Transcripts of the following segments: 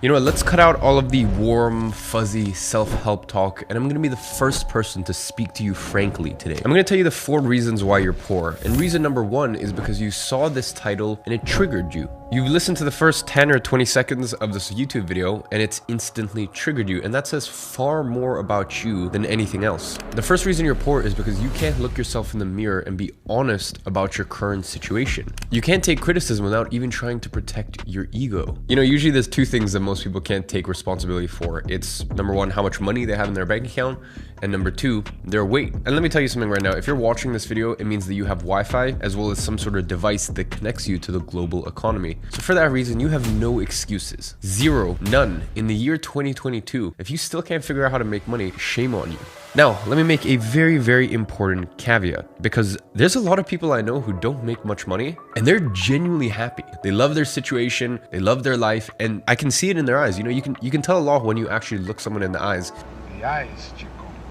You know what, let's cut out all of the warm, fuzzy self-help talk, and I'm gonna be the first person to speak to you frankly today. I'm gonna tell you the 4 reasons why you're poor, and reason number 1 is because you saw this title and it triggered you. You've listened to the first 10 or 20 seconds of this YouTube video and it's instantly triggered you, and that says far more about you than anything else. The first reason you're poor is because you can't look yourself in the mirror and be honest about your current situation. You can't take criticism without even trying to protect your ego. You know, usually there's 2 things that most people can't take responsibility for. It's number 1, how much money they have in their bank account, and number 2, their weight. And let me tell you something right now. If you're watching this video, it means that you have Wi-Fi as well as some sort of device that connects you to the global economy. So for that reason, you have no excuses. Zero, none. In the year 2022, if you still can't figure out how to make money, shame on you. Now, let me make a very, very important caveat, because there's a lot of people I know who don't make much money and they're genuinely happy. They love their situation, they love their life, and I can see it in their eyes. You know, you can tell a lot when you actually look someone in the eyes. The eyes, chico.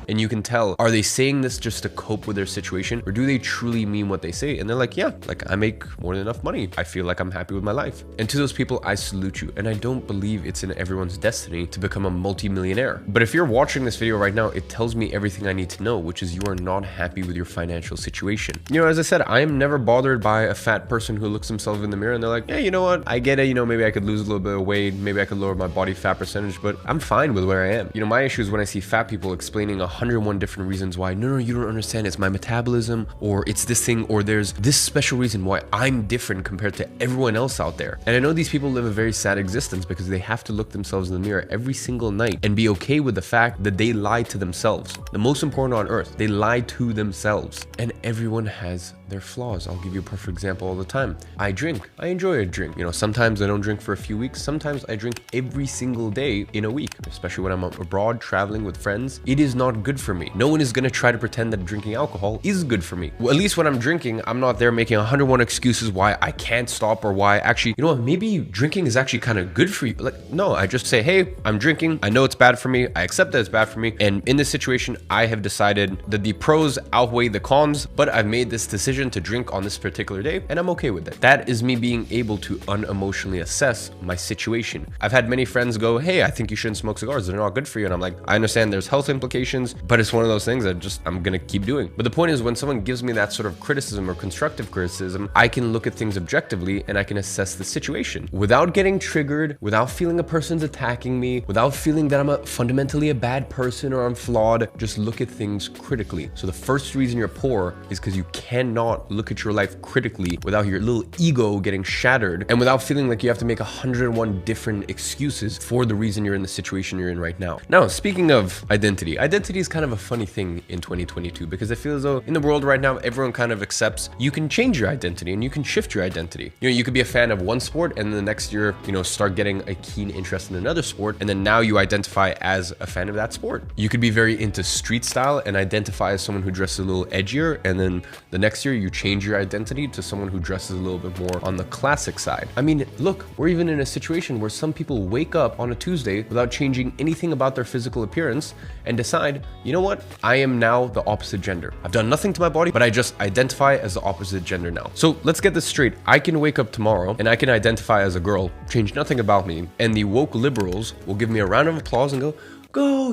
And you can tell, are they saying this just to cope with their situation, or do they truly mean what they say? And they're like, yeah, like I make more than enough money. I feel like I'm happy with my life. And to those people, I salute you. And I don't believe it's in everyone's destiny to become a multi-millionaire. But if you're watching this video right now, it tells me everything I need to know, which is you are not happy with your financial situation. You know, as I said, I am never bothered by a fat person who looks themselves in the mirror and they're like, yeah, you know what? I get it. You know, maybe I could lose a little bit of weight. Maybe I could lower my body fat percentage, but I'm fine with where I am. You know, my issue is when I see fat people explaining 101 different reasons why, no, you don't understand, it's my metabolism, or it's this thing, or there's this special reason why I'm different compared to everyone else out there. And I know these people live a very sad existence because they have to look themselves in the mirror every single night and be okay with the fact that they lie to themselves. The most important on earth, they lie to themselves. And everyone has their flaws. I'll give you a perfect example all the time. I drink. I enjoy a drink. You know, sometimes I don't drink for a few weeks. Sometimes I drink every single day in a week, especially when I'm abroad traveling with friends. It is not good for me. No one is going to try to pretend that drinking alcohol is good for me. Well, at least when I'm drinking, I'm not there making 101 excuses why I can't stop, or why actually, you know what, maybe drinking is actually kind of good for you. Like, no, I just say, hey, I'm drinking. I know it's bad for me. I accept that it's bad for me. And in this situation, I have decided that the pros outweigh the cons, but I've made this decision to drink on this particular day, and I'm okay with it. That is me being able to unemotionally assess my situation. I've had many friends go, hey, I think you shouldn't smoke cigars. They're not good for you. And I'm like, I understand there's health implications, but it's one of those things that I'm gonna keep doing. But the point is, when someone gives me that sort of criticism or constructive criticism, I can look at things objectively and I can assess the situation without getting triggered, without feeling a person's attacking me, without feeling that I'm fundamentally a bad person or I'm flawed. Just look at things critically. So the first reason you're poor is because you cannot look at your life critically without your little ego getting shattered and without feeling like you have to make 101 different excuses for the reason you're in the situation you're in right now. Now, speaking of identity is kind of a funny thing in 2022, because I feel as though in the world right now, everyone kind of accepts you can change your identity and you can shift your identity. You know, you could be a fan of one sport and the next year, you know, start getting a keen interest in another sport, and then now you identify as a fan of that sport. You could be very into street style and identify as someone who dresses a little edgier, and then the next year you change your identity to someone who dresses a little bit more on the classic side. I mean, look, we're even in a situation where some people wake up on a Tuesday without changing anything about their physical appearance and decide, you know what, I am now the opposite gender. I've done nothing to my body, but I just identify as the opposite gender now. So let's get this straight. I can wake up tomorrow and I can identify as a girl, change nothing about me, and the woke liberals will give me a round of applause and go,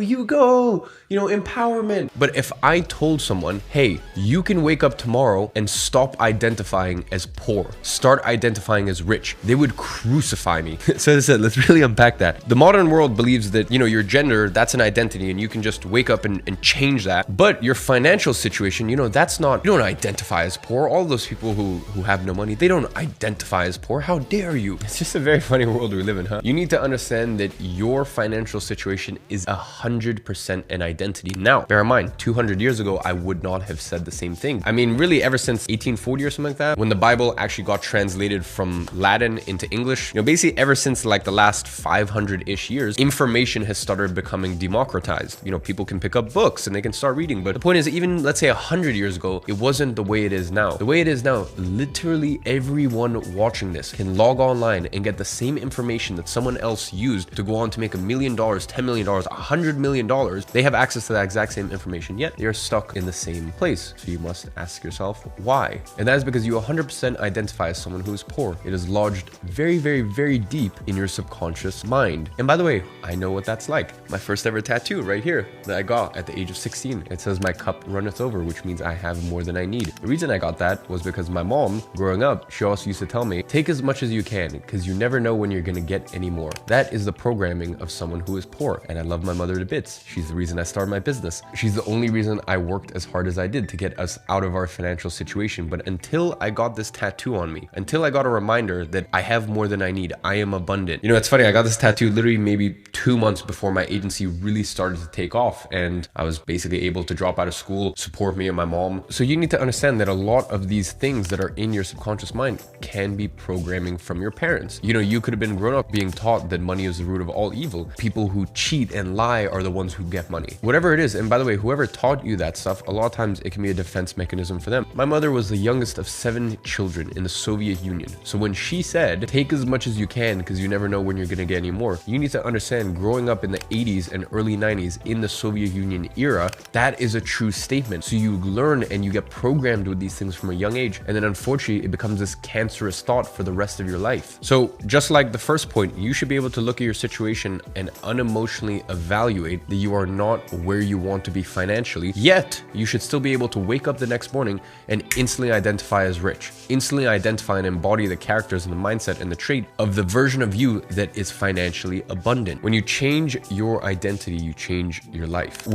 you go, you know, empowerment. But if I told someone, hey, you can wake up tomorrow and stop identifying as poor, start identifying as rich, they would crucify me. So as I said, let's really unpack that. The modern world believes that, you know, your gender, that's an identity and you can just wake up and change that. But your financial situation, you know, that's not, you don't identify as poor. All those people who have no money, they don't identify as poor. How dare you? It's just a very funny world we live in, huh? You need to understand that your financial situation is 100% an identity. Now, bear in mind, 200 years ago, I would not have said the same thing. I mean, really, ever since 1840 or something like that, when the Bible actually got translated from Latin into English, you know, basically ever since like the last 500-ish years, information has started becoming democratized. You know, people can pick up books and they can start reading. But the point is, even let's say 100 years ago, it wasn't the way it is now. The way it is now, literally everyone watching this can log online and get the same information that someone else used to go on to make $1 million, $10 million, $100 million, they have access to that exact same information, yet they are stuck in the same place. So you must ask yourself why. And that is because you 100% identify as someone who is poor. It is lodged very, very, very deep in your subconscious mind. And by the way, I know what that's like. My first ever tattoo right here that I got at the age of 16. It says my cup runneth over, which means I have more than I need. The reason I got that was because my mom, growing up, she also used to tell me, take as much as you can because you never know when you're gonna get any more. That is the programming of someone who is poor. And I love my mother to bits. She's the reason I started my business. She's the only reason I worked as hard as I did to get us out of our financial situation. But until I got this tattoo on me, until I got a reminder that I have more than I need, I am abundant. You know, it's funny, I got this tattoo literally maybe 2 months before my agency really started to take off, and I was basically able to drop out of school, support me and my mom. So you need to understand that a lot of these things that are in your subconscious mind can be programming from your parents. You know, you could have been grown up being taught that money is the root of all evil. People who cheat and lie are the ones who get money. Whatever it is, and by the way, whoever taught you that stuff, a lot of times it can be a defense mechanism for them. My mother was the youngest of 7 children in the Soviet Union. So when she said, take as much as you can because you never know when you're gonna get any more, you need to understand, growing up in the 80s and early 90s in the Soviet Union era, that is a true statement. So you learn and you get programmed with these things from a young age, and then unfortunately it becomes this cancerous thought for the rest of your life. So just like the first point, you should be able to look at your situation and unemotionally evaluate that you are not where you want to be financially, yet you should still be able to wake up the next morning and instantly identify as rich, instantly identify and embody the characters and the mindset and the trait of the version of you that is financially abundant. When you change your identity, you change your life.